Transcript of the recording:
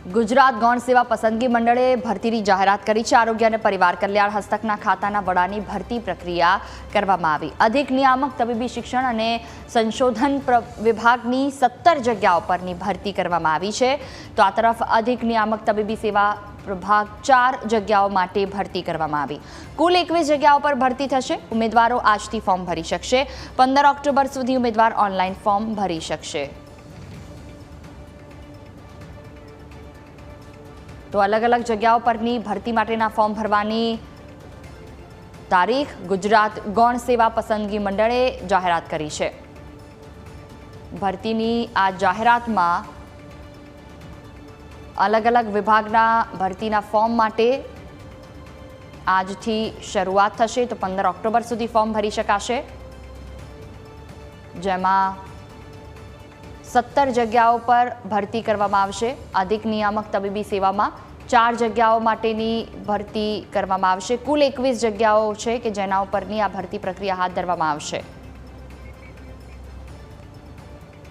ગુજરાત ગૌણ સેવા પસંદગી મંડળે ભરતીની જાહેરાત કરી છે। આરોગ્ય અને પરિવાર કલ્યાણ હસ્તકના ખાતાના વડાની ભરતી પ્રક્રિયા કરવામાં આવી। અધિક નિયામક તબીબી શિક્ષણ અને સંશોધન વિભાગની 17 જગ્યાઓ પરની ભરતી કરવામાં આવી છે। તો આ તરફ અધિક નિયામક તબીબી સેવા પ્રભાગ 4 જગ્યાઓ માટે ભરતી કરવામાં આવી। કુલ 21 જગ્યાઓ પર ભરતી થશે। ઉમેદવારો આજથી ફોર્મ ભરી શકશે। 15 ઓક્ટોબર સુધી ઉમેદવાર ઓનલાઈન ફોર્મ ભરી શકશે। તો અલગ અલગ જગ્યાઓ પરની ભરતી માટેના ફોર્મ ભરવાની તારીખ ગુજરાત ગૌણ સેવા પસંદગી મંડળે જાહેરાત કરી છે। ભરતીની આ જાહેરાતમાં અલગ અલગ વિભાગના ભરતીના ફોર્મ માટે આજથી શરૂઆત થશે। તો 15 ઓક્ટોબર સુધી ફોર્મ ભરી શકાશે, જેમાં 17 જગ્યાઓ પર ભરતી કરવામાં આવશે। અધિક નિયામક તબીબી સેવામાં 4 જગ્યાઓ માટેની ભરતી કરવામાં આવશે। કુલ 21 જગ્યાઓ છે કે જેના ઉપરની આ ભરતી પ્રક્રિયા હાથ ધરવામાં આવશે।